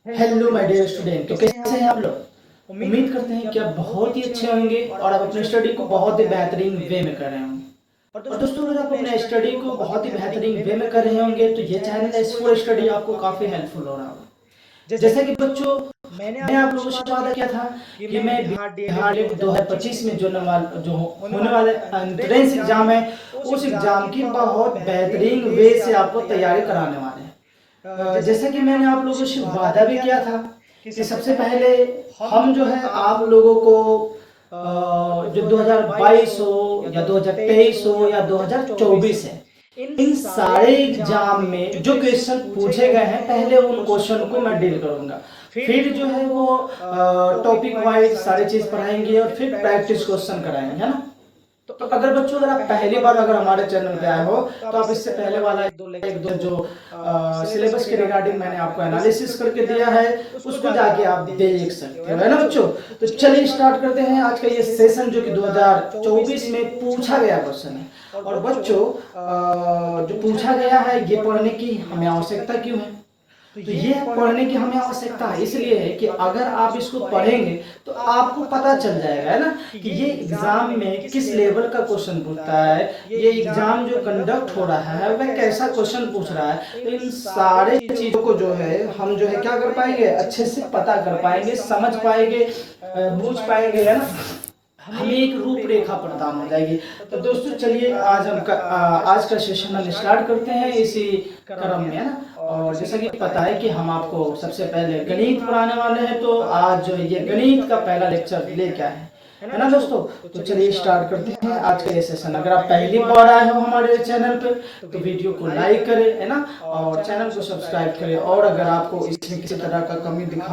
Hello my dear student, तो कैसे हैं आप लोग। उम्मीद करते हैं कि आप बहुत ही अच्छे होंगे और आप अपने स्टडी को बहुत ही बेहतरीन वे में कर रहे होंगे। और दोस्तों, अगर आप अपने स्टडी को बहुत ही बेहतरीन वे में कर रहे होंगे तो ये चैनल S4 स्टडी आपको काफ़ी हेल्पफुल हो रहा होगा। जैसा कि बच्चों, मैं आप लोगों से वादा किया था कि मैं बिहार डीएलएड 2025 में जो होने वाले एंट्रेंस एग्जाम है, उस एग्जाम की बहुत बेहतरीन वे से आपको तैयारी कराने वाले हैं। जैसे कि मैंने आप लोगों से वादा भी किया था कि सबसे पहले हम जो है आप लोगों को जो 2022 हो या 2023 हो या 2024 है, इन सारे एग्जाम में जो क्वेश्चन पूछे गए हैं पहले उन क्वेश्चन को मैं डील करूंगा। फिर जो है वो टॉपिक वाइज सारी चीज पढ़ाएंगे और फिर प्रैक्टिस क्वेश्चन कराएंगे, है ना। तो अगर बच्चों, अगर आप पहली बार अगर हमारे चैनल पे आए हो तो आप इससे पहले वाला एक दो जो सिलेबस के रिगार्डिंग मैंने आपको एनालिसिस करके दिया है उसको जाके आप देख सकते हो, है ना बच्चों। तो चलिए स्टार्ट करते हैं आज का ये सेशन जो कि 2024 में पूछा गया क्वेश्चन है। और बच्चों, जो पूछा गया है ये पढ़ने की हमें आवश्यकता क्यों है। तो ये पढ़ने की हमें आवश्यकता है इसलिए है कि अगर आप इसको पढ़ेंगे तो आपको पता चल जाएगा, है ना, कि ये एग्जाम में किस लेवल का क्वेश्चन पूछता है, ये एग्जाम जो कंडक्ट हो रहा है वह कैसा क्वेश्चन पूछ रहा है। तो इन सारे चीजों को जो है हम जो है क्या कर पाएंगे, अच्छे से पता कर पाएंगे, समझ पाएंगे, बूझ पाएंगे, है ना। हमें एक रूपरेखा प्रदान हो जाएगी। तो दोस्तों चलिए आज का सेशन हम स्टार्ट करते हैं इसी क्रम में, है ना। और जैसा कि पता है कि हम आपको सबसे पहले गणित पढ़ाने वाले हैं, तो आज जो ये गणित का पहला लेक्चर लेके आए हैं, है ना दोस्तों। तो चलिए स्टार्ट करते हैं आज का ये सेशन। अगर आप पहली बार आए हो हमारे चैनल पे तो वीडियो को लाइक करें, है ना, और चैनल को सब्सक्राइब करें। और अगर आपको इसमें किसी तरह का कमी दिख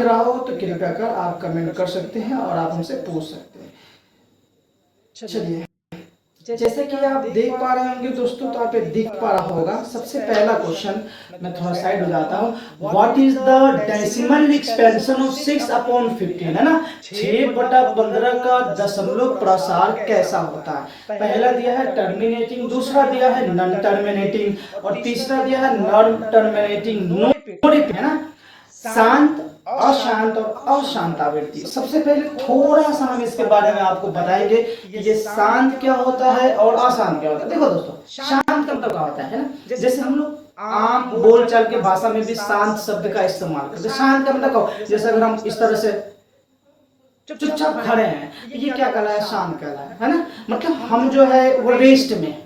रहा हो तो कृपया कर आप कमेंट कर सकते हैं और आप हमसे पूछ सकते हैं। चलिए, जैसे कि आप देख पा रहे होंगे दोस्तों, तो आप दिख पा रहा होगा सबसे पहला क्वेश्चन। मैं थोड़ा साइड हो जाता हूँ। What is the decimal expansion of 6/15, है ना, 6/15 का दशमलव प्रसार कैसा होता है। पहला दिया है टर्मिनेटिंग, दूसरा दिया है नॉन टर्मिनेटिंग और तीसरा दिया है नॉन टर्मिनेटिंग नो रिपीट, है ना। शांत, अशांत और अशांत आवृत्ति। सबसे पहले थोड़ा सा हम इसके बारे में आपको बताएंगे कि ये शांत क्या होता है और अशांत क्या होता है। देखो दोस्तों, शांत का मतलब क्या होता है ना, जैसे हम लोग आम बोलचाल के भाषा में भी शांत शब्द का इस्तेमाल करते हैं। शांत का मतलब क्या, जैसे अगर हम इस तरह से चुपचाप खड़े हैं, ये क्या कहलाया, शांत कहलाया, है ना। मतलब हम जो है वो रेस्ट में,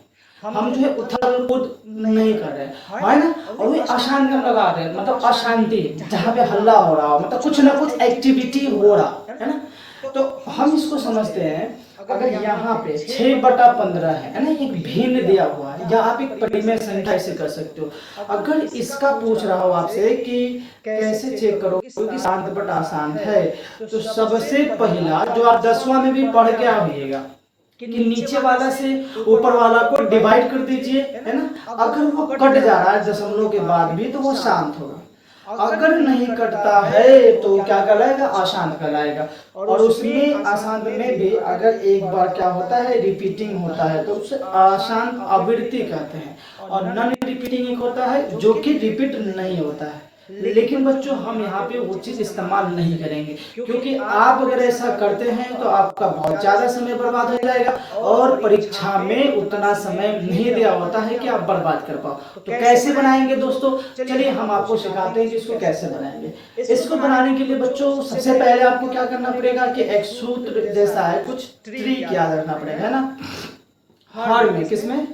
हम जो है उथल कूद नहीं कर रहे हैं, है ना। और वो अशांत में लगा रहे हैं, मतलब अशांति, जहाँ पे हल्ला हो रहा हो, मतलब कुछ ना कुछ एक्टिविटी हो रहा है ना। तो हम इसको समझते हैं, अगर यहाँ पे 6/15 है ना, एक भिन्न दिया हुआ है या आप एक परिमेय संख्या ऐसे कर सकते हो। अगर इसका पूछ रहा हो आपसे कि कैसे चेक करो कि शांत बटा अशांत है, तो सबसे पहला जो आप 10वां में भी पढ़ के आइएगा कि नीचे वाला से ऊपर वाला को डिवाइड कर दीजिए, है ना। अगर वो कट जा रहा है दशमलव के बाद भी तो वो शांत होगा, अगर नहीं कटता है तो क्या कहलाएगा, अशांत कहलाएगा। और उसमें अशांत में भी अगर एक बार क्या होता है, रिपीटिंग होता है तो उसे अशांत आवृत्ति कहते हैं। और नॉन रिपीटिंग एक होता है जो कि रिपीट नहीं होता है। लेकिन बच्चों, हम यहाँ पे वो चीज इस्तेमाल नहीं करेंगे, क्योंकि आप अगर ऐसा करते हैं तो आपका बहुत ज्यादा समय बर्बाद हो जाएगा और परीक्षा में उतना समय नहीं दिया होता है कि आप बर्बाद कर पाओ। तो कैसे बनाएंगे दोस्तों, चलिए हम आपको सिखाते हैं कि इसको कैसे बनाएंगे। इसको बनाने के लिए बच्चों सबसे पहले आपको क्या करना पड़ेगा कि एक सूत्र जैसा है, कुछ ट्रिक याद रखना पड़ेगा, है ना। हर में, किसमें,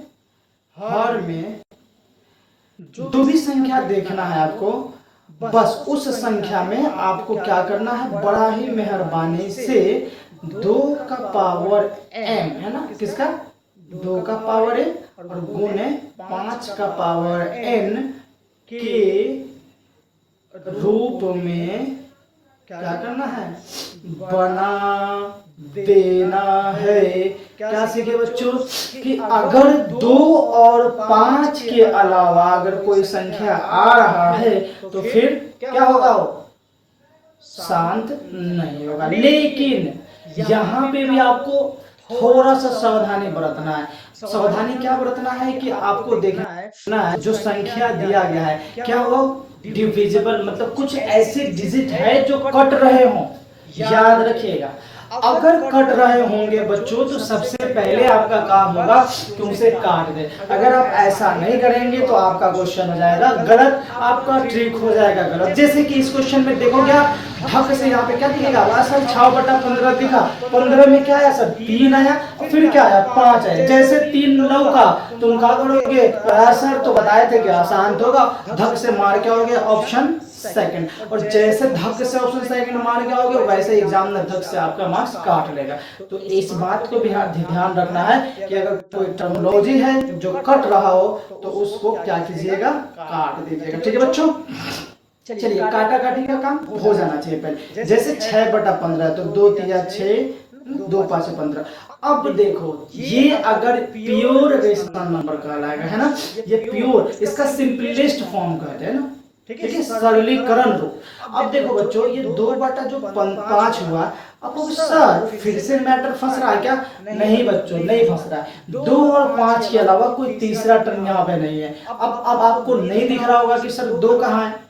हर में जो भी संख्या देखना है आपको, बस उस संख्या में आपको क्या करना है, बड़ा ही मेहरबानी से 2 का पावर m, है ना, किसका, 2 का पावर m और गुने 5 का पावर n के रूप में क्या करना है, बना देना है। क्या सीखे बच्चों कि अगर 2 और 5 के अलावा अगर कोई संख्या आ रहा है तो फिर क्या होगा, वो शांत नहीं होगा। लेकिन यहाँ पे भी आपको थोड़ा सा सावधानी बरतना है। सावधानी क्या बरतना है कि आपको देखना है जो संख्या दिया गया है क्या वो डिविजिबल मतलब कुछ ऐसे डिजिट है जो कट रहे हों। याद रखिएगा, अगर कट रहे होंगे बच्चों तो सबसे पहले आपका काम होगा कि उसे काट दें। अगर आप ऐसा नहीं करेंगे तो आपका क्वेश्चन हो जाएगा गलत, आपका ट्रिक हो जाएगा गलत। जैसे कि इस क्वेश्चन में देखोगे आप ढक से यहाँ पे क्या दिखेगा, सर 6/15 दिखा, 15 में क्या आया सर 3 आया, फिर क्या आया 5 आया। जैसे 3 9 का तुम क्या करोगे सर, तो बताए थे कि आसान होगा, धक से मार क्या हो गया ऑप्शन सेकंड। और जैसे धक से ऑप्शन सेकंड मार क्या हो गया, वैसे एग्जामिनर धक से आपका मार्क्स काट लेगा। तो इस बात को भी ध्यान रखना है कि अगर कोई टर्मिनोलॉजी है जो कट रहा हो तो उसको क्या कीजिएगा, काट दीजिएगा। ठीक है बच्चों, चलिए काटा काटी का काम हो जाना चाहिए पहले। जैसे 6/15 तो 2 3 6 2 5 15। अब देखो ये अगर प्योर रेशनल नंबर कहलाएगा, है ना, ये प्योर, इसका सिंपलेस्ट फॉर्म कहते हैं ना, ठीक है, सरलीकरण रूप। अब देखो बच्चों ये 2/5 हुआ। अब सर फिर से मैटर फंस रहा है क्या, नहीं बच्चों नहीं फंस रहा है। 2 और 5 के अलावा कोई तीसरा टर्म यहाँ पे नहीं है। अब आपको नहीं दिख रहा होगा कि सर 2 कहाँ है,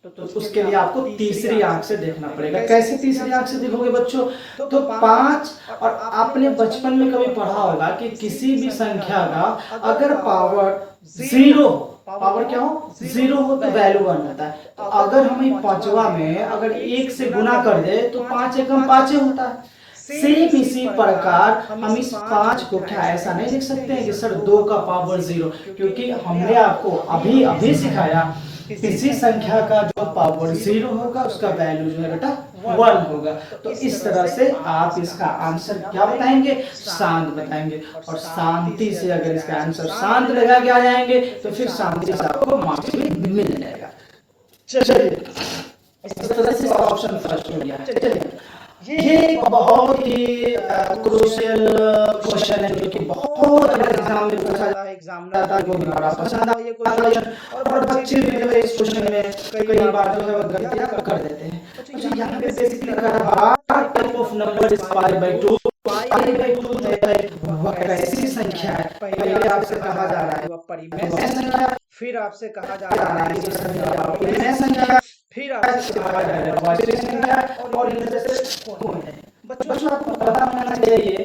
तो उसके लिए आपको तीसरी आंख से देखना पड़ेगा। कैसे तीसरी आंख से देखोगे बच्चों, तो 5, और आपने बचपन में कभी पढ़ा होगा कि किसी भी संख्या का अगर पावर 0 हो, पावर क्या हो 0 हो तो वैल्यू 1 होता है। तो अगर हम 5वां में अगर 1 से गुना कर दे तो 5 एकम 5 होता है। सेम इसी प्रकार हम इस 5 को क्या ऐसा नहीं लिख सकते हैं कि सर 2 का पावर 0, क्योंकि हमने आपको अभी सिखाया किसी संख्या का जो पावर 0 होगा उसका वैल्यू जो है बेटा 1 होगा। तो इस तरह से आप इसका आंसर क्या बताएंगे, शांत बताएंगे। और शांति से अगर इसका आंसर शांत लगा के आ जाएंगे तो फिर शांति से आपको मार्क्स भी मिल जाएगा। चलिए इस तरह से ऑप्शन फर्स्ट हो गया। चलिए ये एक बहुत ही क्रूशियल क्वेश्चन है जो कि बहुत एग्जाम में पूछा जाता है, एग्जामिनर को भी बड़ा पसंद आता है ये क्वेश्चन, और बच्चे भी जो है इस क्वेश्चन में कई बार जो है वो गलतियां कर देते हैं। तो यहाँ पे बेसिकली कहा टाइप ऑफ नंबर इज π/2। π/2 जो है वह ऐसी संख्या है, पहले आपसे कहा जा रहा है वह परिमेय संख्या, फिर आपसे कहा जा रहा है कि परिमेय संख्या, फिर आपसे कहा जा रहा है वास्तविक संख्या, और इनमें से कौन है। बच्चों आपको पता होना चाहिए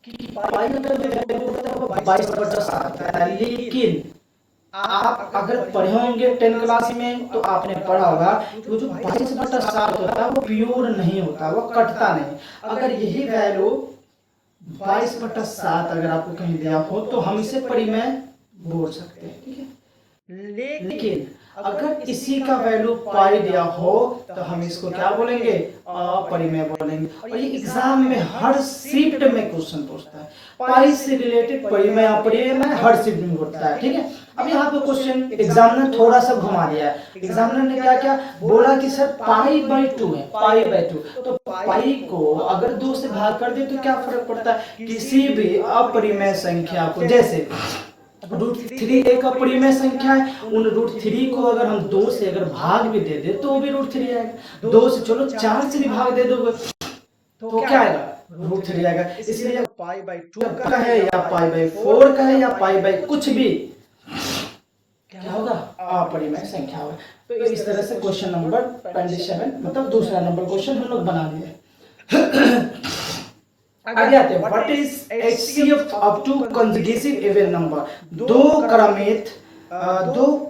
कि पाई का जो वैल्यू होता है वो 22/7 है। लेकिन आप अगर पढ़े होंगे 10 क्लास में तो आपने पढ़ा होगा वो जो 22/7 होता है वो प्योर नहीं होता, वो कटता नहीं। अगर यही वैल्यू 22/7 अगर आपको कहीं दिया हो तो हम इसे परिमेय बोल सकते हैं, ठीक है। लेकिन अगर इसी का वैल्यू पाई दिया हो तो हम इसको क्या बोलेंगे, अपरिमेय बोलेंगे। और ये एग्जाम में हर शिफ्ट में क्वेश्चन पूछता है, पाई से रिलेटेड परिमेय अपरिमेय हर शिफ्ट में पूछता है, ठीक है। अब यहाँ पे क्वेश्चन एग्जामिनर थोड़ा सा घुमा दिया है। एग्जामिनर ने क्या क्या बोला कि सर π/2 है, π/2, तो पाई को अगर 2 से भाग कर दे तो क्या फर्क पड़ता है, किसी भी अपरिमेय संख्या को, जैसे √3 एक अपरिमेय संख्या है, उन √3 को अगर हम 2 से अगर भाग भी दे दे तो भी √3 आएगा। 2 से चलो 4 से भी भाग दे दोगे तो क्या आएगा, √3 आएगा। इसलिए π/2 का है या π/4 का है या π/ कुछ भी क्या होगा, अपरिमेय संख्या होगा। तो इस तरह से क्वेश्चन नंबर 27 मतलब दूसरा नंबर क्वेश्चन हम लोग बना दिए। आगे आते हैं, what is HCF of two consecutive even number. दो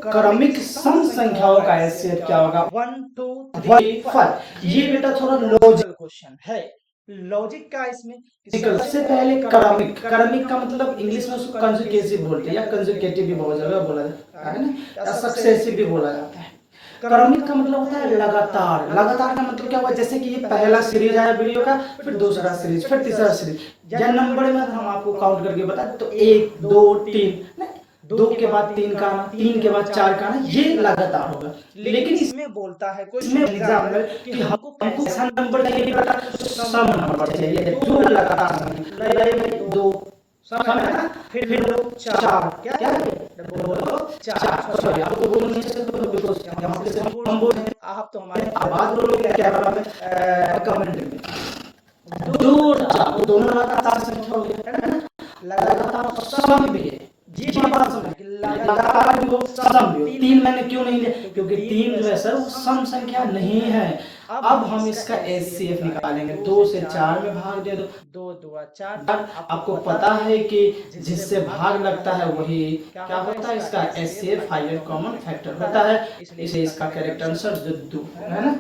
क्रमिक सम संख्याओं का HCF क्या होगा, 1 2 3 4। ये बेटा थोड़ा लॉजिकल क्वेश्चन है, लॉजिक का इसमें सबसे पहले क्रमिक, क्रमिक का मतलब इंग्लिश में उसको कंजुगेटिव बोलते हैं या कंजुगेटिव भी बहुत जगह बोला जाता है ना, या सक्सेसिव भी बोला जाता है। क्रमिक का मतलब होता है लगातार। लगातार का मतलब क्या हुआ, जैसे कि ये पहला सीरीज आया वीडियो का, फिर दूसरा सीरीज, फिर तीसरा सीरीज, या नंबर में हम आपको काउंट करके बताएं तो 1 2 3, 2 के बाद 3 का आना, 3 के बाद 4 का आना, ये लगातार होगा। लेकिन इसमें बोलता है कोई एग्जाम में कि हमको ऐसा नंबर चाहिए बेटा, सम नंबर चाहिए जो लगातार 2 सम है ना, फिर 4 क्या है, बोलो 4। सॉरी आपको बोलना नहीं चाहिए बिकॉज़ यहां पे हम बोल रहे हैं, आप तो हमारे आवाज बोलोगे कैमरा में कमेंट में 2 4 दोनों लगातार संख्या हो गई है ना, लगातार सम भी है जी, बात समझ लगातार भी हो, सम सम भी हो। 3 मैंने क्यों नहीं लिया, क्योंकि 3 जो है सर वो सम संख्या नहीं है। अब हम इसका एचसीएफ निकालेंगे। 2 से 4 में भाग दे दो, 2 2 4। आपको पता है कि जिससे भाग लगता है वही क्या होता है, इसका एचसीएफ हाईएस्ट कॉमन फैक्टर होता है, इसलिए इसका करेक्ट आंसर 2 है ना।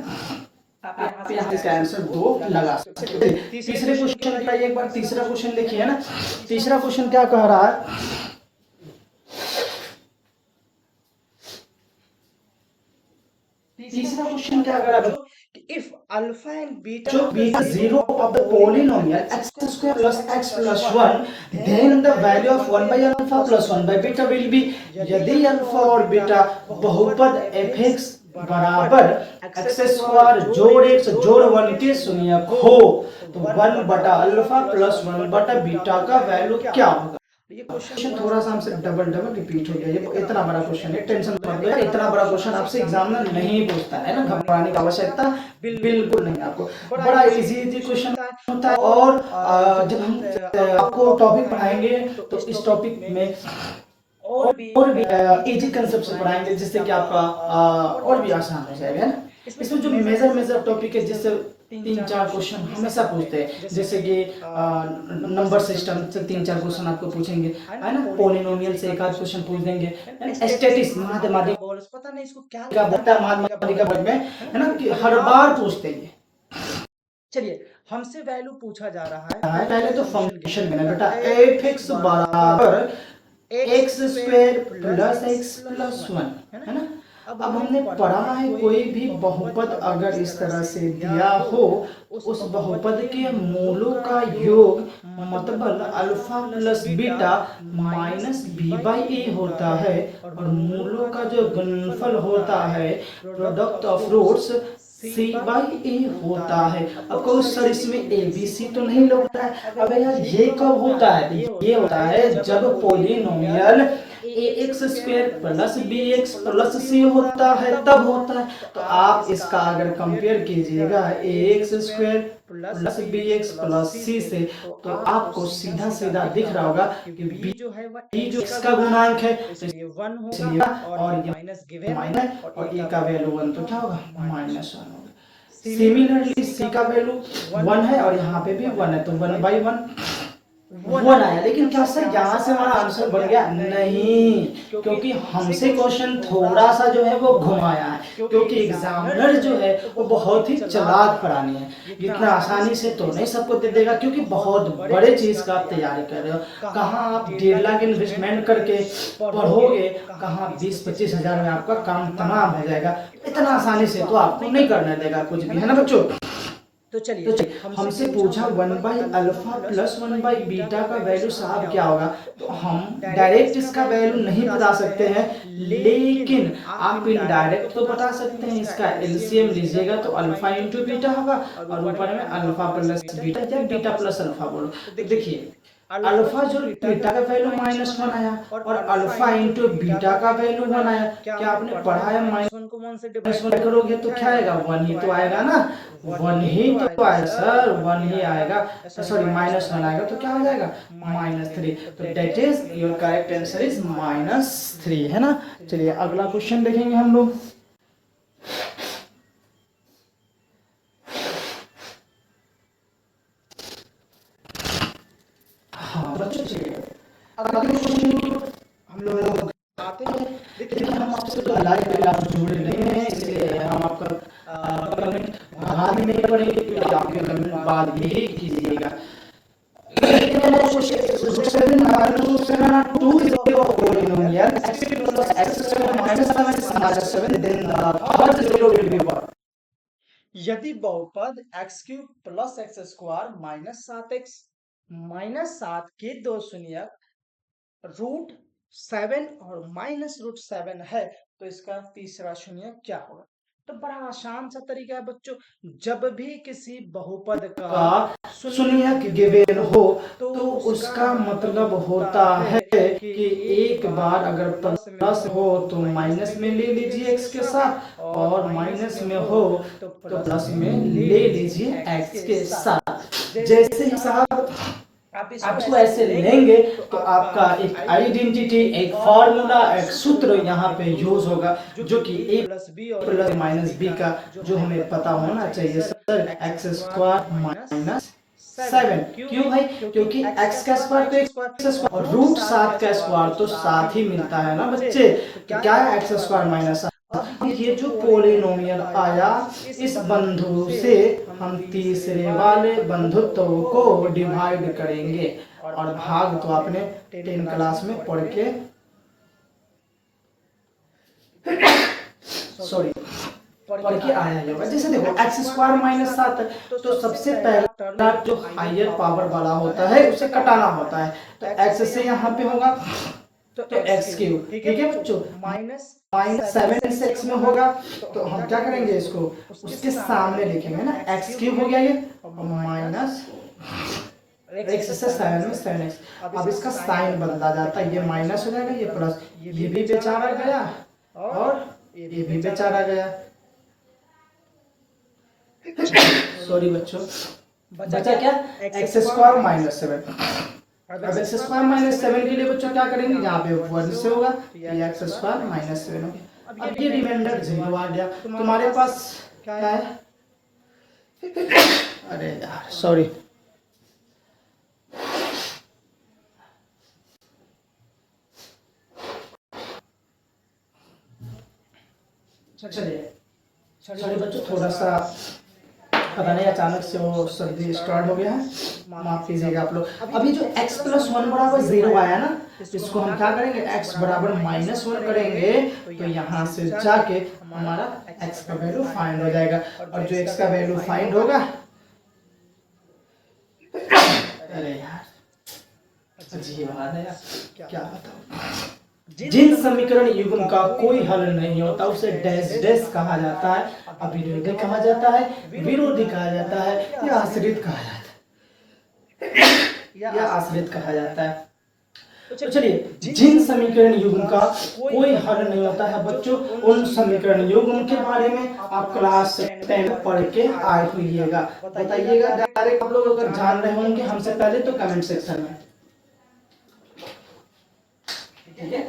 आप यहाँ इसका आंसर 2 लगा सकते हैं। तीसरे क्वेश्चन का एक बार तीसरा क्वेश्चन देखिए ना। तीसरा क्वेश्चन क्या कह रहा है, तीसरा क्वेश्चन क्या कर रहा है, इफ अल्फा एंड बीटा जो beta zero of the polynomial x square plus x plus 1 then the value of 1 by alpha plus 1 by beta will be, यदि अल्फा और बीटा बहुपद fx बराबर x स्क्वायर जोड़ x जोड़ 1 के शून्यक हो तो 1 बटा अल्फा प्लस 1 बटा बीटा का वैल्यू क्या होगा। ये क्वेश्चन थोड़ा सा हमसे डबल रिपीट हो गया। ये इतना बड़ा क्वेश्चन है, टेंशन मत लो यार, इतना बड़ा क्वेश्चन आपसे एग्जामिनर नहीं पूछता है ना, घबराने की आवश्यकता बिल्कुल नहीं। आपको बड़ा इजी क्वेश्चन होता है। और जब हम आपको टॉपिक पढ़ाएंगे तो इस टॉपिक में और भी इजी कंसेप्ट पढ़ाएंगे जिससे कि आपका और भी आसान हो जाएगा ना। इसमें जो मेजर टॉपिक है जिससे 3-4 क्वेश्चन हमेशा पूछते हैं, जैसे कि नंबर सिस्टम से 3-4 क्वेश्चन आपको पूछेंगे है ना, पॉलिनोमियल से एक आध क्वेश्चन पूछ देंगे, स्टैटिस्टिक्स मैथमेटिक्स पता नहीं इसको क्या बोलता है मैथमेटिक्स वर्ग में है ना, कि हर बार पूछते हैं। चलिए हमसे वैल्यू पूछा जा रहा है, पहले तो फंक्शन में बेटा fx बराबर x square plus x plus 1 है ना। अब हमने पढ़ा है कोई भी बहुपद अगर इस तरह से दिया हो उस बहुपद के मूलों का योग मतलब alpha plus beta minus b by a होता है और मूलों का जो गुणनफल होता है product of roots c by a होता है। अब कहो सर इसमें ए बी सी तो नहीं होता है, अबे यार ये कब होता है, ये होता है जब polynomial ax square plus bx plus c होता है तब होता है। तो आप इसका अगर कंपेयर कीजिएगा ax square plus bx plus c से तो आपको सीधा सीधा दिख रहा होगा कि b जो है b जो x का गुणांक है इसलिए 1 होगा और ये माइनस गिवन माइनस और a का वैल्यू 1 तो क्या होगा माइनस 1 होगा। सिमिलरली c का वैल्यू 1 है और यहाँ पे भी 1 है तो 1 बाई 1 आया। लेकिन क्या सर यहाँ से हमारा आंसर बन गया, नहीं, क्योंकि हमसे क्वेश्चन थोड़ा सा जो है वो घुमाया है, क्योंकि एग्जामिनर जो है वो बहुत ही चालाक प्राणी है, इतना आसानी से तो नहीं सबको दे देगा, क्योंकि बहुत बड़े चीज का आप तैयारी कर रहे हो। कहाँ आप 1.5 लाख इन्वेस्टमेंट करके पढ़ोगे, कहाँ 20-25 हजार में आपका काम तमाम हो जाएगा। इतना आसानी से तो आपको नहीं करने देगा कुछ भी, है ना बच्चों। तो चलिए हमसे पूछा 1 by alpha plus 1 by beta का वैल्यू साहब क्या होगा, तो हम डायरेक्ट इसका वैल्यू नहीं बता सकते हैं, लेकिन आप इनडायरेक्ट तो बता सकते हैं। इसका एलसीएम लीजिएगा तो अल्फा इंटू बीटा होगा और ऊपर में अल्फा प्लस बीटा या बीटा प्लस अल्फा बोलो। तो देखिए अल्फा जो बीटा का वैल्यू -1 आया और अल्फा इंटू बीटा का वैल्यू 1 आया। क्या आपने पढ़ा है -1 को 1 से डिवाइड करोगे तो क्या आएगा, 1 ही तो आएगा ना, 1 ही तो आएगा सर, 1 ही आएगा, सॉरी -1 आएगा तो क्या हो जाएगा -3। तो that is your correct answer is -3 है ना। चलिए अगला क्वेश्चन देखेंगे हम लोग। हम लोग आते हैं, देखिए हम आपसे तो लाइव आप जुड़े नहीं हैं, इसलिए हम आपका कमेंट बाद में नहीं पढ़ेंगे, क्योंकि आपके कमेंट बाद में ही कीजिएगा। यदि बहुपद x cube plus x square -7x -7 के 2 शून्यक √7 और -√7 है तो इसका तीसरा शून्य क्या होगा। तो बड़ा आसान सा तरीका है बच्चों, जब भी किसी बहुपद का शून्यक गिवन हो तो उसका मतलब होता है कि एक बार अगर प्लस हो तो माइनस में ले लीजिए x के साथ और माइनस में हो तो प्लस में ले लीजिए x के साथ। जैसे ही साहब आप इसको ऐसे लेंगे तो आपका एक आइडेंटिटी, एक फॉर्मूला, एक सूत्र यहाँ पे यूज होगा, जो कि a प्लस माइनस बी का जो हमें पता होना चाहिए सर, एक्स स्क्वायर माइनस 7। क्यों भाई? क्योंकि x का स्क्वायर तो x स्क्वायर और रूट 7 का स्क्वायर तो 7 ही मिलता है ना बच्चे। तो क्या है x स्क्वायर माइनस। अब ये जो पोलिनोमियल आया, इस बंधु से हम तीसरे वाले बंधुत्व को डिवाइड करेंगे, और भाग तो आपने 10 क्लास में पढ़ के पढ़ के आया होगा। जैसे देखो एक्स स्क्वायर माइनस 7 तो सबसे पहला जो हायर पावर वाला होता है उसे कटाना होता है, तो एक्स से यहाँ पे होगा तो एक्स क्यूब, ठीक है बच्चों, माइनस 7 से एक्स में होगा, तो हम क्या करेंगे, इसको उसके सामने लिखेंगे ना, एक्स क्यूब हो गया ये, माइनस एक्स से 7 में 7x। अब इसका साइन बदला जाता है, ये माइनस हो जाएगा, ये प्लस, ये भी बेचारा गया और ये भी बेचारा गया। सॉरी बच्चों, बचा क्या, एक्स स्क्वायर माइनस 7। अब एक्स स्क्वायर माइनस 7 के लिए बच्चों क्या करेंगे, यहाँ पे 1 से होगा, ये एक्स स्क्वायर माइनस 7 होगा। अब ये रिमाइंडर 0 आ गया, तुम्हारे पास क्या है, अरे यार सॉरी, चलिए बच्चों, थोड़ा सा पता नहीं अचानक से वो सर्दी स्टार्ट हो गया है, माफ कीजिएगा आप लोग। अभी जो x प्लस 1 बराबर 0 आया ना, इसको हम क्या करेंगे, x बराबर माइनस 1 करेंगे, तो यहाँ से जाके हमारा x का वैल्यू फाइंड हो जाएगा, और जो x का वैल्यू फाइंड होगा, अरे यार अजीब बात है यार, क्या बताऊं, जिन समीकरण युग्म का कोई हल नहीं होता उसे डैश डैश कहा जाता है, अविरोधी कहा जाता है, विरोधी कहा जाता है, या आश्रित कहा जाता है, या आश्रित कहा जाता है। तो चलिए, जिन समीकरण युग्म का कोई हल नहीं होता है बच्चों, उन समीकरण युग्म के बारे में आप क्लास 10 पढ़ के आए होइएगा, बताइएगा डायरेक्ट। आप लोग अगर जान रहे होंगे हमसे पहले तो कमेंट सेक्शन में, ठीक है,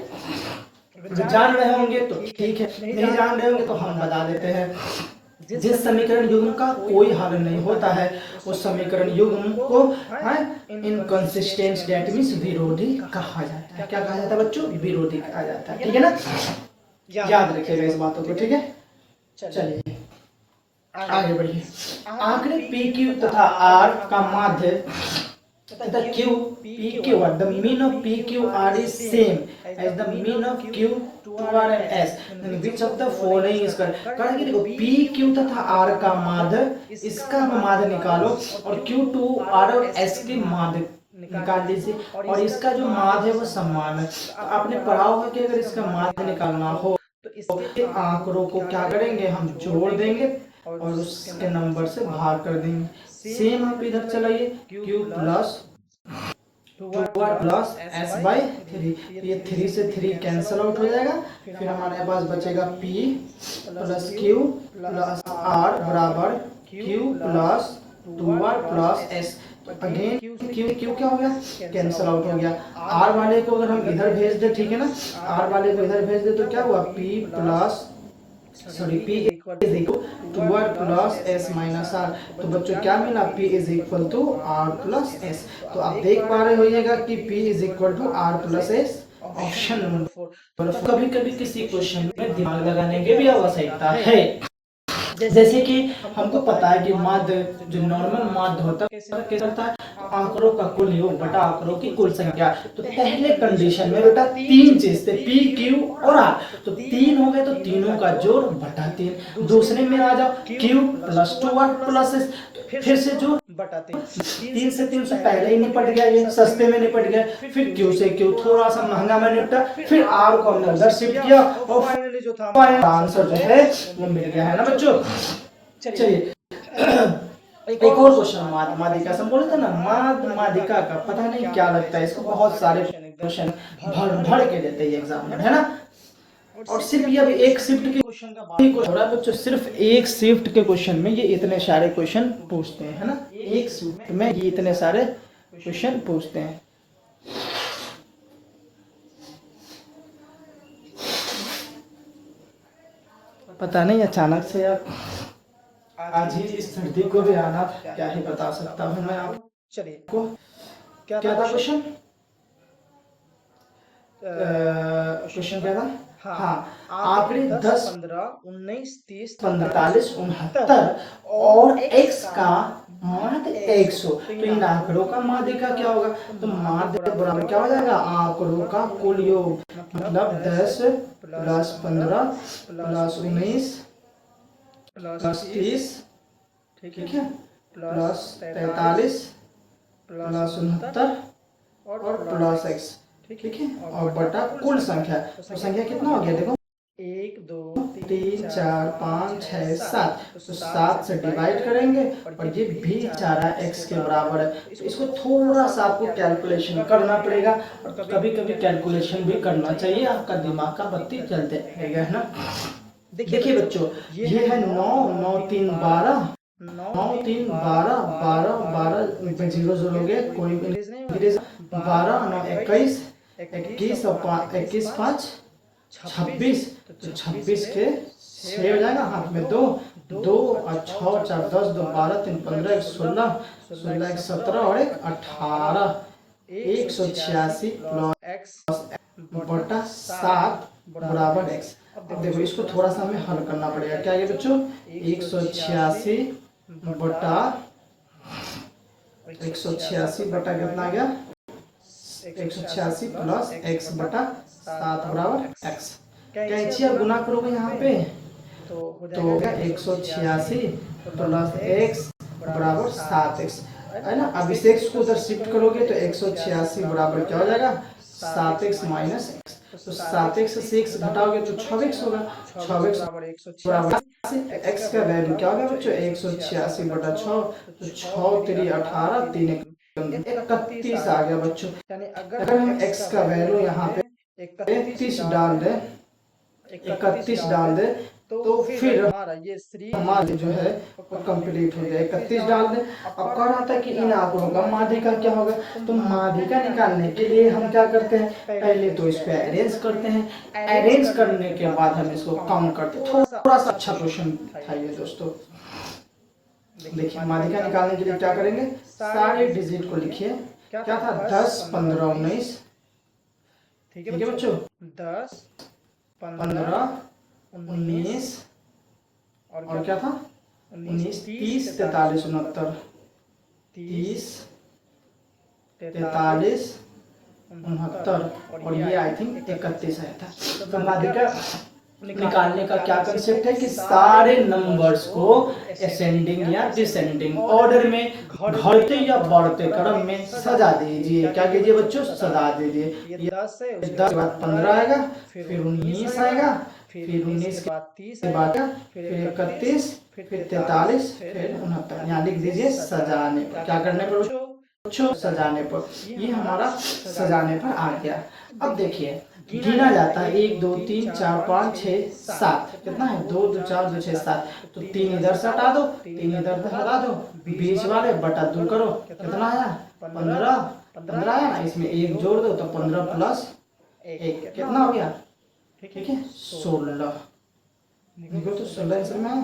जान रहे होंगे तो ठीक है, नहीं जान रहे होंगे तो हम बता देते हैं। जिस समीकरण युग्म का कोई हल नहीं होता है उस समीकरण युग्म को इनकंसिस्टेंट, दैट मींस विरोधी कहा जाता है। क्या कहा जाता है बच्चों, विरोधी कहा जाता है, ठीक है ना, याद रखिएगा इस बातों को, ठीक है। चलिए आगे बढ़िए। आंकड़े पी क्यू तथा आर का माध्य the q pq are the mean of pq r is same as the mean of q 2r and s, then which of the following is correct। कारण कि देखो pq तथा r का माध्य, इसका माध्य निकालो, और q 2r और s के माध्य निकाल लीजिए, और इसका जो माध्य है वो समान है। तो आपने पढ़ा होगा कि अगर इसका माध्य निकालना हो तो इसके आंकड़ों को क्या करेंगे, हम जोड़ देंगे और उसके नंबर से भाग कर देंगे। सेम आप इधर चलाइए, q plus 2r plus s by 3, ये 3 से 3 कैंसल आउट हो जाएगा, फिर हमारे पास बचेगा p plus q plus r बराबर q plus 2r plus s। तो अगेन q क्या हो गया, कैंसल आउट हो गया। r वाले को अगर हम इधर भेज दे, ठीक है ना, r वाले को इधर भेज दे तो क्या हुआ, p plus p is equal 2r plus s minus r। तो बच्चों क्या मिला, p is equal to r plus s। तो आप देख पा रहे होइएगा कि p is equal to r plus s, option number 4। कभी कभी किसी क्वेश्चन में दिमाग लगाने की भी आवश्यकता है, जैसे कि हमको पता है कि माध्य जो नॉर्मल माध्य होता है कैसा होता है, आंकड़ों का कुल योग बटा आंकड़ों की कुल संख्या। तो पहले कंडीशन में बेटा 3 चीज थे, p q और r, तो 3 हो गए तो तीनों का जोड़ बटा 3। दूसरे में आ जाओ q plus 2r plus s, फिर से जोड़ बटा 3 से 3 से पहले ही निपट गया, ये सस्ते में निपट गया। फिर q से q थोड़ा सा महंगा में निपटा, फिर r को हमने उधर शिफ्ट किया, और फाइनली जो था आंसर जो है वो मिल गया, है ना बच्चों। चलिए एक और क्वेश्चन, माध्यमादिका से बोले थे ना, माध्यमादिका का पता नहीं क्या लगता है इसको, बहुत सारे क्वेश्चन भर के देते हैं एग्जाम में, है ना। और सिर्फ ये अभी एक शिफ्ट के क्वेश्चन का बात हो रहा है बच्चों, सिर्फ एक शिफ्ट के क्वेश्चन में ये इतने सारे क्वेश्चन पूछते हैं, है ना, एक शिफ्ट में ये इतने सारे क्वेश्चन पूछते हैं। पता नहीं अचानक से आप आज ही इस सर्दी को भी आना था, क्या ही बता सकता हूँ मैं आपको। चलिए क्या था क्वेश्चन? क्वेश्चन क्या था? हाँ, आंकड़े 10, 15, 19, 30, 45, 69 और x का माध्य 100। तो इन आंकड़ों का माध्य का क्या होगा? तो माध्य बराबर क्या हो जाएगा? आंकड़ों का कुल योग, मतलब 10 प्लस 15 प्लस 19 प्लस 30, ठीक है, प्लस 43 प्लस 69 और प्लस x, ठीक है, और बटा कुल संख्या। तो संख्या कितना हो गया देखो, 1, 2, 3, 4, 5, 6, 7। तो 7 से डिवाइड करेंगे और ये भी सारा x के बराबर है। तो इसको थोड़ा सा आपको कैलकुलेशन करना पड़ेगा और कभी कभी कैलकुलेशन भी करना चाहिए, आपका दिमाग का बत्ती जलते रहेगा, है ना। देखिए बच्चों, ये है 9, 9 3 12, 9 3 12, 12 12 जीरो जीरो हो गए, कोई इंक्रीज, 12 9 21, 21 और 5 21 5 26। तो 26 के 6 हो जाएगा, हाथ में 2 2 और 6 4 10 2 12 3 15 1 16 16 1 17 और 1 18, 186 प्लस बटा 7 बराबर x। अब देखो इसको थोड़ा सा हमें हल करना पड़ेगा। क्या ये बच्चों? 186 बटा 186 बटा कितना आ गया? 186 प्लस x बटा 7 बराबर x। कैंची अब गुना करोगे यहाँ पे तो हो गया 186 प्लस x बराबर 7x, है ना। अब इस x को उधर शिफ्ट करोगे तो 186 बराबर क्या हो जाएगा? 7x minus x। तो 7x से 6 घटाओगे तो 6x होगा, 6x बराबर x का वैल्यू क्या होगा बच्चों? 186 बटा 6, तो 6 3 18 3 31 आ गया बच्चों। अगर हम x का वैल्यू यहाँ पे 31 डाल दें, 31 डाल दे तो फिर हमारा ये हमारे जो है वो कंप्लीट हो जाए। 31 डाल दे। अब कह रहा था कि इन आंकड़ों का माध्य का क्या होगा? तो माध्य का निकालने के लिए हम क्या करते हैं? पहले तो इसको अरेंज करते हैं, अरेंज करने के बाद हम इसको काउंट करते हैं। थोड़ा सा अच्छा क्वेश्चन था ये दोस्तों। देखिए माध्य का निकालने के लिए क्या करेंगे? सारे डिजिट को लिखिए। क्या था? 10 15 19, ठीक है बच्चों, 10 15 19 और क्या था? 19 30 43 69 30 43 69 और ये आई थिंक 31 आया था। तो माध्य का निकालने का क्या कंसेप्ट है कि सारे नंबर्स को असेंडिंग या डिसेंडिंग ऑर्डर में, घटते या बढ़ते क्रम में सजा दीजिए। क्या कीजिए बच्चों? सजा दीजिए। ये 10 है, 10 के बाद 15 आएगा, फिर 19 आएगा, फिर 19 के बाद फिर 31, फिर 43, फिर 69। यहाँ लिख दीजिए सजाने पर। क्या करने पर बच्चों? सजाने पर। ये हमारा सजाने पर आ गया। अब देखिए गिना जाता है 1 2 3 4 5 6 7। कितना है? 2 2 4 2 6 7। तो 3 इधर से हटा दो, 3 इधर से हटा दो, बीच वाले बटा 2 करो, कितना आया? 15 15 आया ना। इसमें 1 जोड़ दो तो 15 प्लस 1 कितना हो गया? ठीक है 16। देखो तो 16 आंसर में है।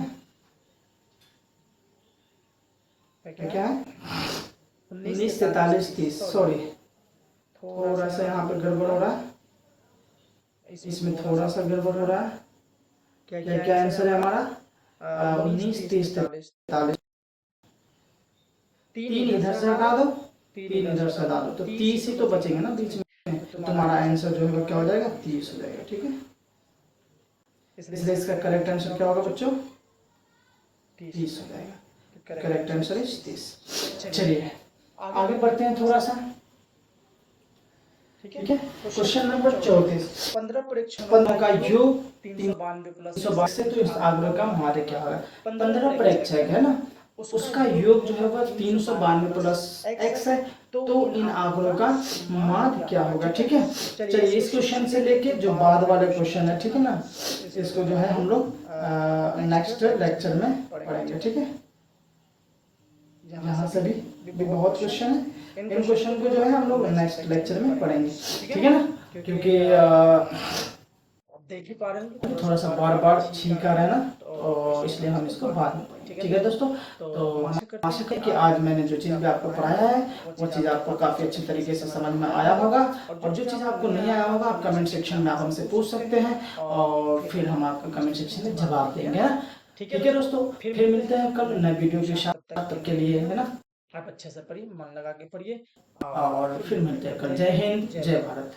क्या है? 19 43 30, सॉरी थोड़ा सा यहाँ पे गड़बड़ हो रहा है, इसमें थोड़ा सा गड़बड़ हो रहा है। क्या क्या आंसर है हमारा? 19 30 43। 3 इधर से हटा दो, 3 इधर से हटा दो, तो 30 ही तो बचेंगे ना बीच में। तो तुम्हारा आंसर जो है क्या हो जाएगा? 30 हो जाएगा, ठीक है। इसलिए इसका करेक्ट आंसर क्या होगा बच्चों? 30 हो जाएगा। Correct answer is 30। चलिए आगे बढ़ते हैं थोड़ा सा, ठीक है। Question number 34। 15 का योग 392 प्लस से तो इस आंकड़े का माध्य क्या होगा? 15 पर x है ना, उसका योग जो है वह 392 प्लस x है। तो इन आंकड़ों का माध्य क्या होगा? ठीक है। चलिए इस क्वेश्चन से लेके जो बाद वाले क्वेश्चन है, ठीक है ना, इसको जो है हम लोग नेक्स्ट लेक्चर में पढ़ेंगे, ठीक है। यहाँ से भी बहुत क्वेश्चन है। इन क्वेश्चन को जो है हम लोग नेक्स्ट लेक्चर में पढ़ेंगे, ठीक है ना, क्योंकि देख ही पा रहे हैं थोड़ा सा बार बार छींक आ रहा है ना, तो इसलिए हम इसको बाद में पढ़ेंगे, ठीक है दोस्तों। तो आशा है कि आज मैंने जो चीज़ भी आपको पढ़ाया है वो चीज़ आपको काफ़ी अच्छी तरीके से समझ में आया होगा, और जो चीज़ आपको नहीं आया होगा आप कमेंट सेक्शन में आप हमसे पूछ सकते हैं, और फिर हम आपको कमेंट सेक्शन में जवाब देंगे ना, ठीक है दोस्तों। फिर मिलते हैं कल नए वीडियो के साथ, तब के लिए है ना, आप अच्छे से पढ़िए, मन लगा के पढ़िए, और फिर मिलते हैं कल। जय हिंद, जय भारत।